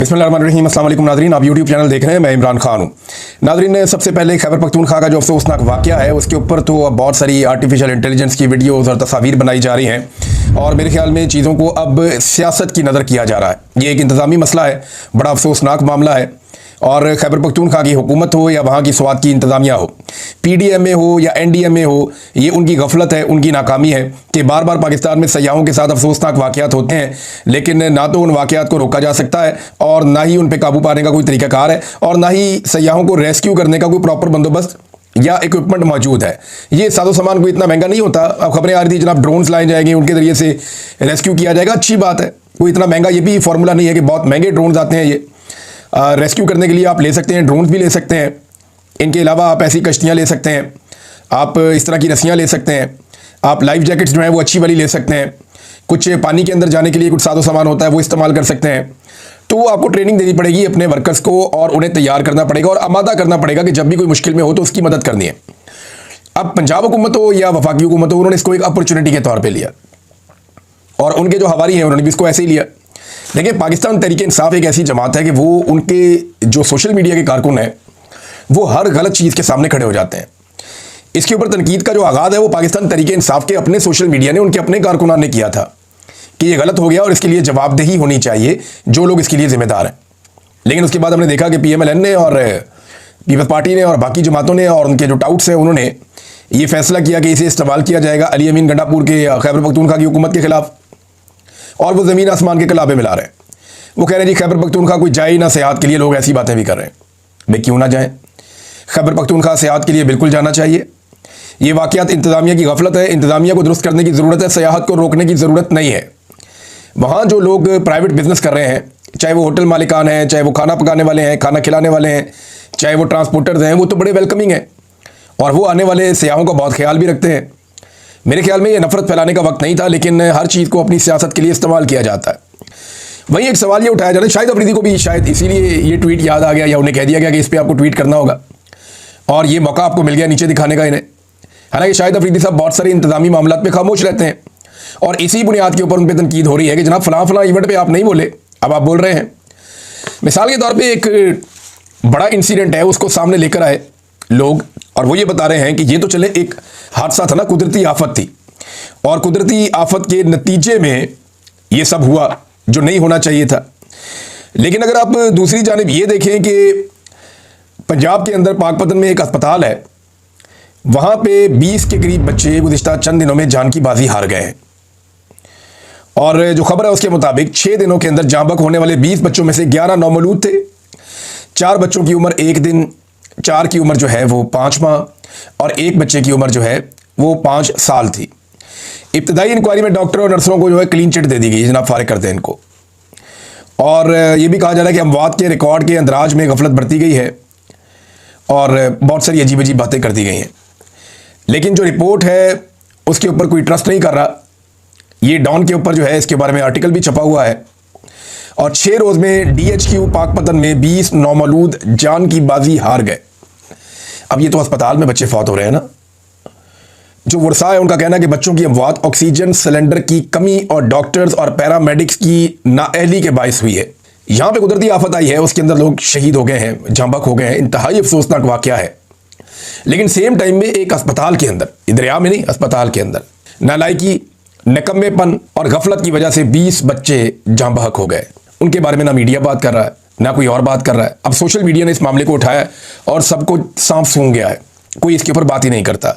बिस्मिल्लाहिर्रहमानिर्रहीम। अस्सलाम वालेकुम नाज़रीन, आप यूट्यूब चैनल देख रहे हैं, मैं इमरान खान हूँ। नाज़रीन, सबसे पहले खैबर पख्तूनख्वा का जो अफसोसनाक वाक़या है उसके ऊपर तो अब बहुत सारी आर्टिफिशियल इंटेलिजेंस की वीडियोज़ और तस्वीर बनाई जा रही हैं और मेरे ख्याल में चीज़ों को अब सियासत की नज़र किया जा रहा है। ये एक इंतज़ामी मसला है, बड़ा अफसोसनाक मामला है। और खैबर पख्तूनख्वा की हुकूमत हो या वहाँ की स्वात की इंतज़ामिया हो, PDMA हो या NDMA हो, ये उनकी गफलत है, उनकी नाकामी है कि बार बार पाकिस्तान में सयाहों के साथ अफसोसनाक वाक़यात होते हैं, लेकिन ना तो उन वाक़यात को रोका जा सकता है और ना ही उन पर काबू पाने का कोई तरीक़ाकार है और ना ही सयाहों को रेस्क्यू करने का कोई प्रॉपर बंदोबस्त या इक्विपमेंट मौजूद है। ये साजो सामान कोई इतना महंगा नहीं होता। अब खबरें आ रही थी जनाब ड्रोन्स लाए जाएंगे, उनके ज़रिए से रेस्क्यू किया जाएगा, अच्छी बात है। कोई इतना महंगा ये भी फार्मूला नहीं है कि बहुत महंगे ड्रोन्स आते हैं। ये रेस्क्यू करने के लिए आप ले सकते हैं, ड्रोन्स भी ले सकते हैं। इनके अलावा आप ऐसी कश्तियाँ ले सकते हैं, आप इस तरह की रस्सियाँ ले सकते हैं, आप लाइफ जैकेट्स जो हैं वो अच्छी वाली ले सकते हैं। कुछ पानी के अंदर जाने के लिए कुछ साजो सामान होता है वो इस्तेमाल कर सकते हैं। तो आपको ट्रेनिंग देनी पड़ेगी अपने वर्कर्स को और उन्हें तैयार करना पड़ेगा और आमादा करना पड़ेगा कि जब भी कोई मुश्किल में हो तो उसकी मदद करनी है। अब पंजाब हुकूमत हो या वफाकी हुकूमत हो, उन्होंने इसको एक अपॉर्चुनिटी के तौर पर लिया और उनके जो हवारी हैं उन्होंने भी इसको ऐसे ही लिया। देखिए, पाकिस्तान तहरीक इंसाफ एक ऐसी जमात है कि वो उनके जो सोशल मीडिया के कारकुन हैं वो हर गलत चीज़ के सामने खड़े हो जाते हैं। इसके ऊपर तनकीद का जो आगाज़ है वो पाकिस्तान तहरीक इंसाफ के अपने सोशल मीडिया ने, उनके अपने कारकुनान ने किया था कि ये गलत हो गया और इसके लिए जवाबदेही होनी चाहिए जो लोग इसके लिए ज़िम्मेदार हैं। लेकिन उसके बाद हमने देखा कि PMLN ने और पीपल्स पार्टी ने और बाकी जमातों ने और उनके जो टाउट्स हैं उन्होंने ये फैसला किया कि इसे इस्तेमाल किया जाएगा अली अमीन गंडापुर के खैबर पख्तूनख्वा की हुकूमत के खिलाफ। और वो ज़मीन आसमान के कलाबे मिला रहे हैं। वो कह रहे हैं जी खैबर पख्तूनख्वा कोई जाए ना सेहत के लिए, लोग ऐसी बातें भी कर रहे हैं। भाई क्यों ना जाएं, खैबर पख्तूनख्वा सेहत के लिए बिल्कुल जाना चाहिए। ये वाक़यात इंतज़ामिया की गफलत है, इंतज़ामिया को दुरुस्त करने की ज़रूरत है, सयाहत को रोकने की ज़रूरत नहीं है। वहाँ जो लोग प्राइवेट बिजनेस कर रहे हैं, चाहे वो होटल मालिकान हैं, चाहे वो खाना पकाने वाले हैं, खाना खिलाने वाले हैं, चाहे वो ट्रांसपोर्टर्स हैं, वो तो बड़े वेलकमिंग हैं और वो आने वाले सयाहों का बहुत ख्याल भी रखते हैं। मेरे ख्याल में ये नफरत फैलाने का वक्त नहीं था, लेकिन हर चीज़ को अपनी सियासत के लिए इस्तेमाल किया जाता है। वहीं एक सवाल ये उठाया जा रहा है, शाहिद अफरीदी को भी शायद इसीलिए ये ट्वीट याद आ गया या उन्हें कह दिया गया कि इस पर आपको ट्वीट करना होगा और ये मौका आपको मिल गया नीचे दिखाने का इन्हें। हालांकि शाहिद अफरीदी साहब बहुत सारे इंतजामी मामला पे खामोश रहते हैं और इसी बुनियाद के ऊपर उन पर तनकीद हो रही है कि जनाब फलां फलां इवेंट पे आप नहीं बोले, अब आप बोल रहे हैं। मिसाल के तौर पर एक बड़ा इंसिडेंट है, उसको सामने लेकर आए लोग और वो ये बता रहे हैं कि ये तो चले एक हादसा था ना, कुदरती आफत थी और कुदरती आफत के नतीजे में ये सब हुआ जो नहीं होना चाहिए था। लेकिन अगर आप दूसरी जानिब ये देखें कि पंजाब के अंदर पाकपतन में एक अस्पताल है, वहाँ पे 20 के करीब बच्चे गुज़िश्ता चंद दिनों में जान की बाजी हार गए हैं और जो खबर है उसके मुताबिक 6 दिनों के अंदर जाँ बक होने वाले 20 बच्चों में से 11 नौमौलूद थे। 4 बच्चों की उम्र 1 दिन, 4 की उम्र जो है वो 5 माह और 1 बच्चे की उम्र जो है वो 5 साल थी। इब्तदाई इंक्वायरी में डॉक्टरों और नर्सों को जो है क्लीन चिट दे दी गई, जनाब फारिग कर दें इनको। और ये भी कहा जा रहा है कि अमवात के रिकॉर्ड के अंदराज में गफलत बरती गई है और बहुत सारी अजीब अजीब बातें कर दी गई हैं। लेकिन जो रिपोर्ट है उसके ऊपर कोई ट्रस्ट नहीं कर रहा। ये डॉन के ऊपर जो है इसके बारे में आर्टिकल भी छपा हुआ है और 6 रोज़ में DHQ पाकपतन में 20 नौमौलूद जान की बाजी हार गए। अब ये तो अस्पताल में बच्चे फौत हो रहे हैं ना। जो वर्षा है उनका कहना है कि बच्चों की अमवात ऑक्सीजन सिलेंडर की कमी और डॉक्टर्स और पैरामेडिक्स की नाअहली के बायस हुई है। यहाँ पे कुदरती आफत आई है, उसके अंदर लोग शहीद हो गए हैं, जाँ बक हो गए हैं, इंतहाई अफसोसनाक वाक़या है। लेकिन सेम टाइम में एक अस्पताल के अंदर, दरिया में नहीं, अस्पताल के अंदर नालायकी, नकम्मेपन और गफलत की वजह से 20 बच्चे जाँ बहक हो गए। उनके बारे में ना मीडिया बात कर रहा है ना कोई और बात कर रहा है। अब सोशल मीडिया ने इस मामले को उठाया और सबको सांप सूंघ गया है, कोई इसके ऊपर बात ही नहीं करता।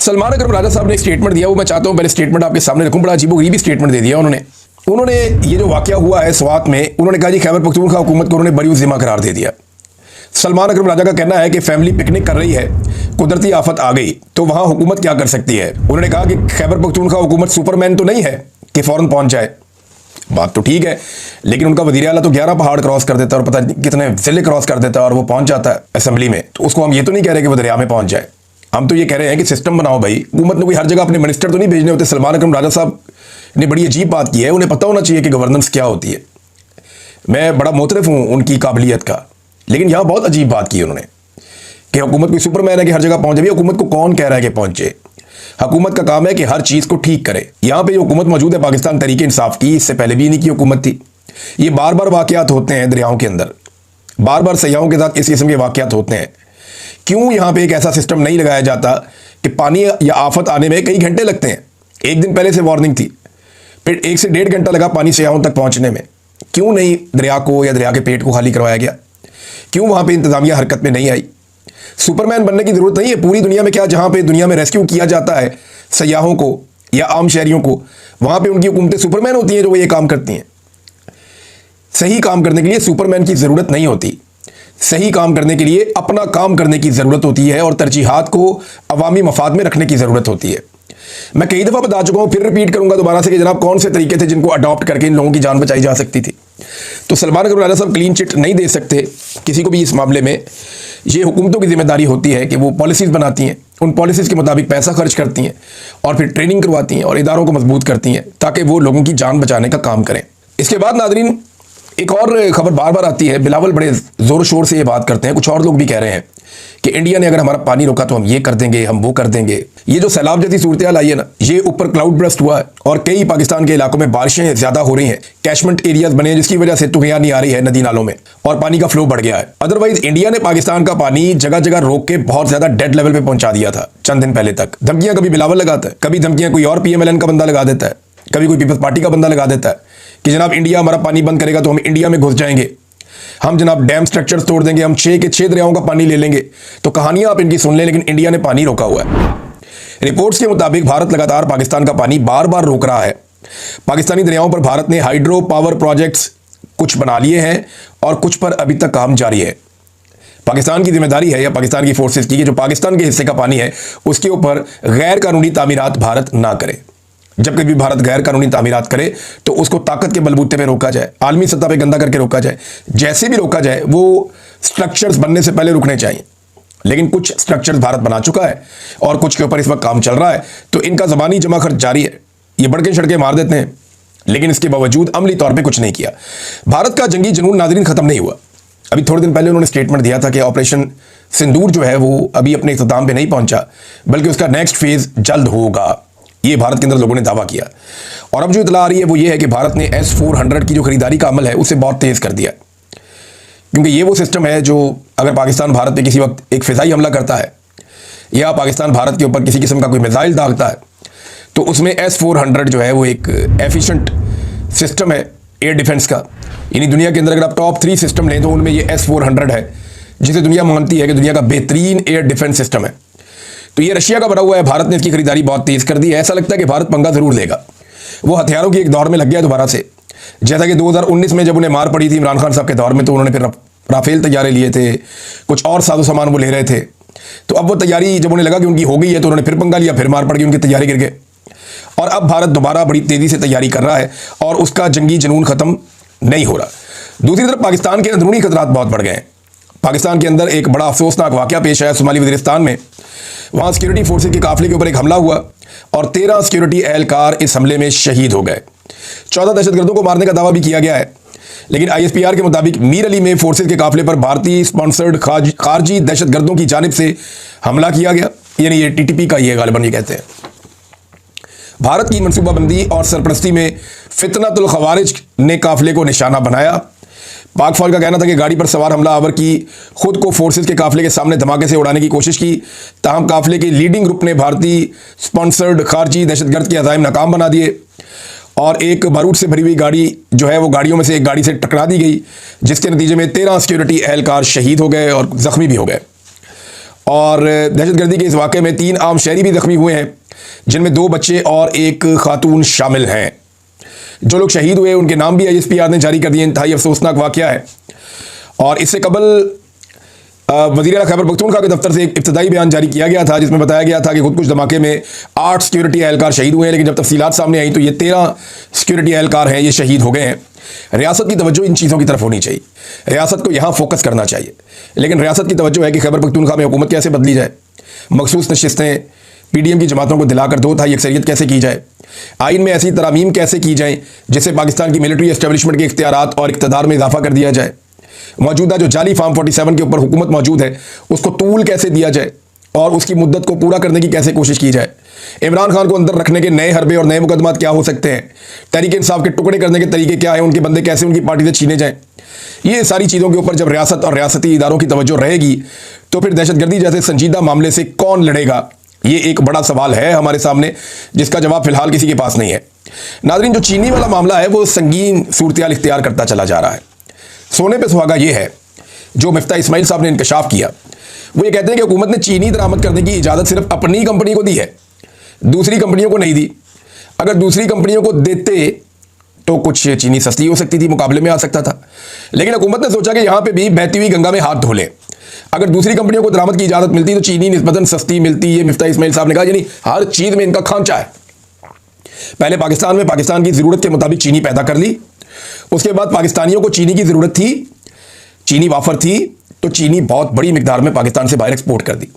सलमान अकरम राजा साहब ने एक स्टेटमेंट दिया, वो मैं चाहता हूँ पहले स्टेटमेंट आपके सामने रखूँ। बड़ा अजीबोगरीब स्टेटमेंट दे दिया उन्होंने ये जो वाक़या हुआ है स्वात में, उन्होंने कहा जी खैबर पख्तूनख्वा हुकूमत को उन्होंने बरी ज़िम्मा करार दे दिया। सलमान अकरम राजा का कहना है कि फैमिली पिकनिक कर रही है, कुदरती आफत आ गई तो वहाँ हुकूमत क्या कर सकती है। उन्होंने कहा कि खैबर पख्तूनख्वा हुकूमत सुपरमैन तो नहीं है कि फ़ौरन पहुँच जाए। बात तो ठीक है, लेकिन उनका वज़ीर आला तो 11 पहाड़ क्रॉस कर देता है और पता नहीं कितने ज़िले क्रॉस कर देता है और वो पहुंच जाता है असेंबली में। तो उसको हम ये तो नहीं कह रहे कि वो दरिया में पहुंच जाए, हम तो ये कह रहे हैं कि सिस्टम बनाओ भाई। हुकूमत ने कोई हर जगह अपने मिनिस्टर तो नहीं भेजने होते। सलमान अकरम राजा साहब ने बड़ी अजीब बात की है, उन्हें पता होना चाहिए कि गवर्नेंस क्या होती है। मैं बड़ा मोतरफ हूँ उनकी काबिलियत का, लेकिन यहाँ बहुत अजीब बात की उन्होंने कि हुकूमत कोई सुपरमैन है कि हर जगह पहुँच जाए। हुकूमत को कौन कह रहा है कि पहुँचे? हुकूमत का काम है कि हर चीज़ को ठीक करे। यहाँ पे जो हुकूमत मौजूद है पाकिस्तान तहरीक इंसाफ की, इससे पहले भी इन्हीं की हुकूमत थी। ये बार बार वाकयात होते हैं दरियाओं के अंदर, बार बार सयाहों के साथ इस किस्म के वाकयात होते हैं। क्यों यहाँ पे एक ऐसा सिस्टम नहीं लगाया जाता कि पानी या आफत आने में कई घंटे लगते हैं? एक दिन पहले से वार्निंग थी, फिर 1 से 1.5 घंटा लगा पानी सयाहों तक पहुंचने में। क्यों नहीं दरिया को या दरिया के पेट को खाली करवाया गया? क्यों वहां पे इंतजामिया हरकत में नहीं आई? सुपरमैन बनने की जरूरत नहीं है। पूरी दुनिया में क्या, जहां पे दुनिया में रेस्क्यू किया जाता है सयाहों को या आम शहरियों को, वहां पे उनकी हुकूमतें सुपरमैन होती हैं जो वो ये काम करती हैं। सही काम करने के लिए सुपरमैन की जरूरत नहीं होती। सही काम करने के लिए अपना काम करने की जरूरत होती है और तरजीहात को अवामी मफाद में रखने की जरूरत होती है। मैं कई दफा बता चुका हूं, फिर रिपीट करूंगा दोबारा से कि जनाब कौन से तरीके थे जिनको अडॉप्ट करके इन लोगों की जान बचाई जा सकती थी। तो सलमान अकबर साहब क्लीन चिट नहीं दे सकते किसी को भी इस मामले में। ये हुकूमतों की जिम्मेदारी होती है कि वो पॉलिसीज़ बनाती हैं, उन पॉलिसीज़ के मुताबिक पैसा खर्च करती हैं और फिर ट्रेनिंग करवाती हैं और इदारों को मजबूत करती हैं ताकि वो लोगों की जान बचाने का काम करें। इसके बाद नादरीन एक और खबर बार बार आती है, बिलावल बड़े ज़ोर शोर से ये बात करते हैं, कुछ और लोग भी कह रहे हैं कि इंडिया ने अगर हमारा पानी रोका तो हम ये कर देंगे, हम वो कर देंगे। ये जो सैलाब जैसी सूरत हाल आई है ना, ये ऊपर क्लाउड ब्रस्ट हुआ है और कई पाकिस्तान के इलाकों में बारिशें ज़्यादा हो रही हैं, कैशमेंट एरियाज बने हैं जिसकी वजह से तुहियां नहीं आ रही है नदी नालों में और पानी का फ्लो बढ़ गया है। अदरवाइज इंडिया ने पाकिस्तान का पानी जगह जगह रोक के बहुत ज़्यादा डेड लेवल पर पहुंचा दिया था चंद दिन पहले तक। धमकियां कभी बिलावल लगाता है, कभी धमकियां कोई और PMLN का बंदा लगा देता है, कभी कोई पीपल्स पार्टी का बंदा लगा देता है कि जनाब इंडिया हमारा पानी बंद करेगा तो हम इंडिया में घुस जाएंगे, हम जनाब डैम स्ट्रक्चर्स तोड़ देंगे, हम 6 के 6 दरियाओं का पानी ले लेंगे। तो कहानियां आप इनकी सुन लें, लेकिन इंडिया ने पानी रोका हुआ है। रिपोर्ट्स के मुताबिक भारत लगातार पाकिस्तान का पानी बार बार रोक रहा है। पाकिस्तानी दरियाओं पर भारत ने हाइड्रो पावर प्रोजेक्ट्स कुछ बना लिए हैं और कुछ पर अभी तक काम जारी है। पाकिस्तान की जिम्मेदारी है या पाकिस्तान की फोर्सेस की कि जो पाकिस्तान के हिस्से का पानी है उसके ऊपर गैर कानूनी तामीरात भारत ना करे। जब कभी भारत गैर कानूनी तामीरात करे तो उसको ताकत के बलबूते पे रोका जाए, आलमी सतह पे गंदा करके रोका जाए। जैसे भी रोका जाए वो स्ट्रक्चर्स बनने से पहले रुकने चाहिए। लेकिन कुछ स्ट्रक्चर्स भारत बना चुका है और कुछ के ऊपर इस वक्त काम चल रहा है, तो इनका ज़बानी जमा खर्च जारी है। ये बड़के छड़के मार देते हैं, लेकिन इसके बावजूद अमली तौर पर कुछ नहीं किया। भारत का जंगी जुनून नाज़रीन ख़त्म नहीं हुआ। अभी थोड़े दिन पहले उन्होंने स्टेटमेंट दिया था कि ऑपरेशन सिंदूर जो है वो अभी अपने इख्तिताम पे नहीं पहुंचा, बल्कि उसका नेक्स्ट फेज़ जल्द होगा। ये भारत के अंदर लोगों ने दावा किया। और अब जो इतला आ रही है वो ये है कि भारत ने S-400 की जो खरीदारी का अमल है उसे बहुत तेज़ कर दिया, क्योंकि ये वो सिस्टम है जो अगर पाकिस्तान भारत पे किसी वक्त एक फ़िज़ाई हमला करता है या पाकिस्तान भारत के ऊपर किसी किस्म का कोई मिसाइल दागता है तो उसमें S-400 जो है वो एक एफिशिएंट सिस्टम है एयर डिफेंस का। यानी दुनिया के अंदर अगर आप टॉप 3 सिस्टम लें तो उनमें ये S-400 है, जिसे दुनिया मानती है कि दुनिया का बेहतरीन एयर डिफेंस सिस्टम है। तो ये रशिया का बना हुआ है, भारत ने इसकी खरीदारी बहुत तेज़ कर दी है। ऐसा लगता है कि भारत पंगा ज़रूर लेगा। वो हथियारों की एक दौर में लग गया दोबारा से, जैसा कि 2019 में जब उन्हें मार पड़ी थी इमरान खान साहब के दौर में, तो उन्होंने फिर राफेल तैयारे लिए थे, कुछ और साजो सामान वो ले रहे थे। तो अब वो तैयारी जब उन्हें लगा कि उनकी हो गई है तो उन्होंने फिर पंगा लिया, फिर मार पड़ गई, उनकी तैयारी गिर गए। और अब भारत दोबारा बड़ी तेज़ी से तैयारी कर रहा है और उसका जंगी जुनून ख़त्म नहीं हो रहा। दूसरी तरफ पाकिस्तान के अंदरूनी खतरात बहुत बढ़ गए हैं। पाकिस्तान के अंदर एक बड़ा अफसोसनाक वाक़या पेश आया शुमाली वज़ीरिस्तान में। वहाँ सिक्योरिटी फोर्सेज के काफिले के ऊपर एक हमला हुआ और 13 सिक्योरिटी एहलकार इस हमले में शहीद हो गए। 14 दहशतगर्दों को मारने का दावा भी किया गया है, लेकिन ISPR के मुताबिक मीर अली में फोर्सेज के काफिले पर भारतीय स्पॉन्सर्ड खारजी दहशतगर्दों की जानिब से हमला किया गया। यानी ये TTP का ही है, गालिबन ये कहते हैं। भारत की मनसूबाबंदी और सरपरस्ती में फितनतुल खवारिज ने काफिले को निशाना बनाया। पाक फौज का कहना था कि गाड़ी पर सवार हमला आवर की खुद को फोर्सेस के काफिले के सामने धमाके से उड़ाने की कोशिश की, ताहम काफिले के लीडिंग ग्रुप ने भारतीय स्पॉन्सर्ड खारजी दहशतगर्द के अज़ाइम नाकाम बना दिए और एक बारूद से भरी हुई गाड़ी जो है वो गाड़ियों में से एक गाड़ी से टकरा दी गई, जिसके नतीजे में 13 सिक्योरिटी एहलकार शहीद हो गए और ज़ख्मी भी हो गए। और दहशतगर्दी के इस वाक़े में 3 आम शहरी भी ज़ख्मी हुए हैं, जिनमें 2 बच्चे और एक खातून शामिल हैं। जो लोग शहीद हुए उनके नाम भी ISPR ने जारी कर दिए। इंतहाई अफसोसनाक वाक़या है। और इससे कबल वज़ीर आला खैबर पख्तूनख्वा के दफ्तर से एक इब्तदाई बयान जारी किया गया था, जिसमें बताया गया था कि खुदकुश धमाके में 8 सिक्योरिटी एहलकार शहीद हुए हैं, लेकिन जब तफसीलात सामने आई तो ये 13 सिक्योरिटी एहलकार हैं, ये शहीद हो गए हैं। रियासत की तवज्जो इन चीज़ों की तरफ होनी चाहिए, रियासत को यहाँ फोकस करना चाहिए। लेकिन रियासत की तवज्जो है कि खैबर पख्तूनख्वा में हुकूमत कैसे बदली जाए, मखसूस नशिस्तें PDM की जमातों को दिलाकर 2 तिहाई अक्सरियत कैसे की जाए, आइन में ऐसी तरामीम कैसे की जाए जिससे पाकिस्तान की मिलिट्री एस्टेब्लिशमेंट के इख्तियारात और इक़्तिदार में इजाफा कर दिया जाए, मौजूदा जो जाली फार्म 47 के ऊपर हुकूमत मौजूद है उसको तूल कैसे दिया जाए और उसकी मुद्दत को पूरा करने की कैसे कोशिश की जाए। इमरान खान को अंदर रखने के नए हरबे और नए मुकदमात क्या हो सकते हैं, तहरीक इंसाफ के टुकड़े करने के तरीके क्या है, उनके बंदे कैसे उनकी पार्टी से छीने जाएं, ये सारी चीज़ों के ऊपर जब रियासत और रियासती इदारों की तवज्जो रहेगी तो फिर दहशतगर्दी जैसे संजीदा मामले से कौन लड़ेगा, ये एक बड़ा सवाल है हमारे सामने, जिसका जवाब फिलहाल किसी के पास नहीं है। नाज़रीन, जो चीनी वाला मामला है वो संगीन सूरत इख्तियार करता चला जा रहा है। सोने पे सुहागा ये है जो मिफ्ता इस्माइल साहब ने इंकशाफ किया, वो ये कहते हैं कि हुकूमत ने चीनी दरामद करने की इजाज़त सिर्फ अपनी कंपनी को दी है, दूसरी कंपनियों को नहीं दी। अगर दूसरी कंपनियों को देते तो कुछ चीनी सस्ती हो सकती थी, मुकाबले में आ सकता था, लेकिन हुकूमत ने सोचा कि यहां पे भी बहती हुई गंगा में हाथ धो ले। अगर दूसरी कंपनियों को दरामद की इजाज़त मिलती तो चीनी निस्बतन सस्ती मिलती। ये मिफ्ता इस्माइल साहब ने कहा, यानी हर चीज़ में इनका खांचा है। पहले पाकिस्तान में पाकिस्तान की ज़रूरत के मुताबिक चीनी पैदा कर ली, उसके बाद पाकिस्तानियों को चीनी की ज़रूरत थी, चीनी वाफर थी, तो चीनी बहुत बड़ी मिकदार में पाकिस्तान से बाहर एक्सपोर्ट कर दी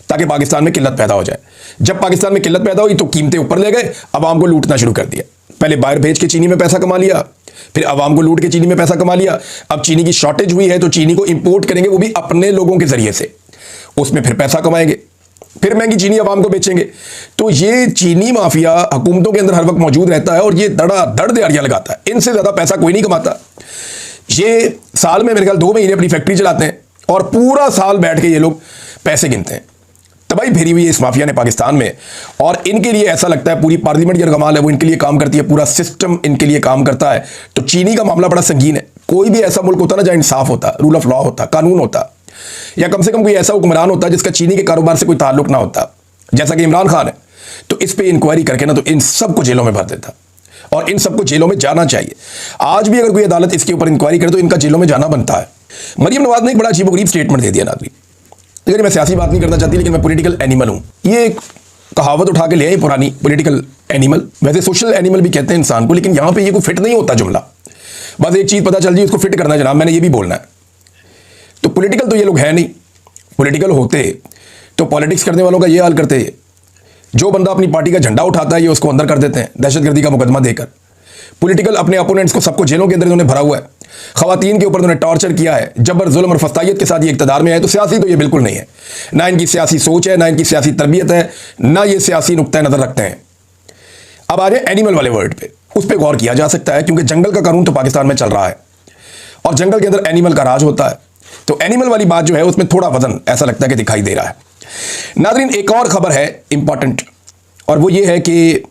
ताकि पाकिस्तान में किल्लत पैदा हो जाए। जब पाकिस्तान में किल्लत पैदा हुई तो कीमतें ऊपर ले गए, आवाम को लूटना शुरू कर दिया। पहले बाहर भेज के चीनी में पैसा कमा लिया, फिर आवाम को लूट के चीनी में पैसा कमा लिया। अब चीनी की शॉर्टेज हुई है तो चीनी को इंपोर्ट करेंगे, वो भी अपने लोगों के जरिए से, उसमें फिर पैसा कमाएंगे, फिर महंगी चीनी आवाम को बेचेंगे। तो ये चीनी माफिया हुकूमतों के अंदर हर वक्त मौजूद रहता है और ये धड़ाधड़ दिहाड़ियां लगाता है। इनसे ज्यादा पैसा कोई नहीं कमाता। ये साल में मेरे ख्याल 2 महीने अपनी फैक्ट्री चलाते हैं और पूरा साल बैठ के ये लोग पैसे गिनते हैं। तबाही फेरी हुई है इस माफिया ने पाकिस्तान में, और इनके लिए ऐसा लगता है पूरी पार्लियामेंट जो कमाल है वो इनके लिए काम करती है, पूरा सिस्टम इनके लिए काम करता है। तो चीनी का मामला बड़ा संगीन है। कोई भी ऐसा मुल्क होता ना जहां इंसाफ होता, रूल ऑफ लॉ होता, कानून होता, या कम से कम कोई ऐसा हुक्मरान होता जिसका चीनी के कारोबार से कोई ताल्लुक ना होता, जैसा कि इमरान खान है, तो इस पर इंक्वायरी करके ना तो इन सबको जेलों में भर देता और इन सबको जेलों में जाना चाहिए। आज भी अगर कोई अदालत इसके ऊपर इंक्वायरी करे तो इनका जेलों में जाना बनता है। मरियम नवाज ने एक बड़ा अजीबोगरीब स्टेटमेंट दे दिया नाज़रीन। लेकिन मैं सियासी बात नहीं करना चाहती, लेकिन मैं पॉलिटिकल एनिमल हूं। ये एक कहावत उठा के ले आई पुरानी, पॉलिटिकल एनिमल। वैसे सोशल एनिमल भी कहते हैं इंसान को, लेकिन यहां पे ये कोई फिट नहीं होता जुमला। बस एक चीज पता चल जी उसको फिट करना है जनाब, मैंने ये भी बोलना है। तो पॉलिटिकल तो ये लोग हैं नहीं। पॉलिटिकल होते तो पॉलिटिक्स करने वालों का ये हाल करते हैं, जो बंदा अपनी पार्टी का झंडा उठाता है ये उसको अंदर कर देते हैं दहशतगर्दी का मुकदमा देकर। पॉलिटिकल अपने अपोनेंट्स को सबको जेलों के अंदर इन्होंने भरा हुआ है। खवातीन के ऊपर उन्होंने टॉर्चर किया है, जबर जुल्म और फस्तायत के साथ ये इक़्तिदार में है। तो सियासी तो ये बिल्कुल नहीं है, ना इनकी सियासी सोच है, ना इनकी सियासी तरबियत है, ना ये सियासी नुक्ता नज़र रखते हैं। अब आ जाए एनिमल वाले वर्ड पे, उस पर गौर किया जा सकता है क्योंकि जंगल का कानून तो पाकिस्तान में चल रहा है और जंगल के अंदर एनिमल का राज होता है। तो एनिमल वाली बात जो है उसमें थोड़ा वजन ऐसा लगता है कि दिखाई दे रहा है। नाज़रीन, एक और खबर है इंपॉर्टेंट, और वो ये है कि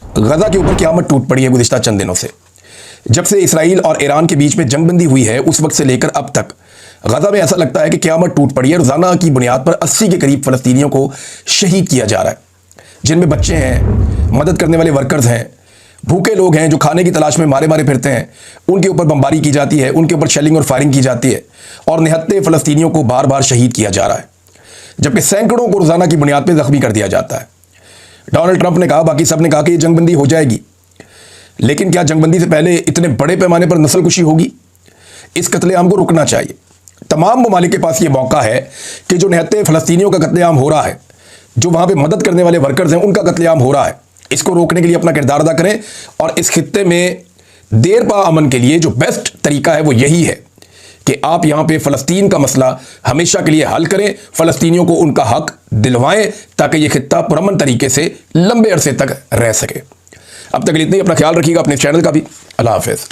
गजा के ऊपर क़यामत टूट पड़ी है गुज़िश्ता चंद दिनों से। जब से इसराइल और ईरान के बीच में जंगबंदी हुई है उस वक्त से लेकर अब तक गजा में ऐसा लगता है कि क़यामत टूट पड़ी है। रोज़ाना की बुनियाद पर 80 के करीब फ़लस्तीनियों को शहीद किया जा रहा है, जिनमें बच्चे हैं, मदद करने वाले वर्कर्स हैं, भूखे लोग हैं जो खाने की तलाश में मारे मारे फिरते हैं। उनके ऊपर बमबारी की जाती है, उनके ऊपर शेलिंग और फायरिंग की जाती है और निहत्ते फ़लस्तीनियों को बार बार शहीद किया जा रहा है, जबकि सैकड़ों को रोज़ाना की बुनियाद पर ज़ख्मी कर दिया जाता है। डोनाल्ड ट्रंप ने कहा, बाकी सब ने कहा कि ये जंगबंदी हो जाएगी, लेकिन क्या जंगबंदी से पहले इतने बड़े पैमाने पर नस्लकुशी होगी? इस कत्लेआम को रुकना चाहिए। तमाम ममालिक के पास ये मौका है कि जो निहत्ते फ़लस्तीनियों का कत्लेआम हो रहा है, जो वहाँ पे मदद करने वाले वर्कर्स हैं उनका कत्लेआम हो रहा है, इसको रोकने के लिए अपना किरदार अदा करें। और इस खित्ते में देर पा अमन के लिए जो बेस्ट तरीका है वो यही है कि आप यहाँ पे फ़लस्तीन का मसला हमेशा के लिए हल करें, फ़लस्तीनियों को उनका हक दिलवाएं ताकि ये खित्ता पुरअमन तरीके से लंबे अरसे तक रह सके। अब तक इतनी, अपना ख्याल रखिएगा, अपने चैनल का भी। अल्लाह हाफ़िज़।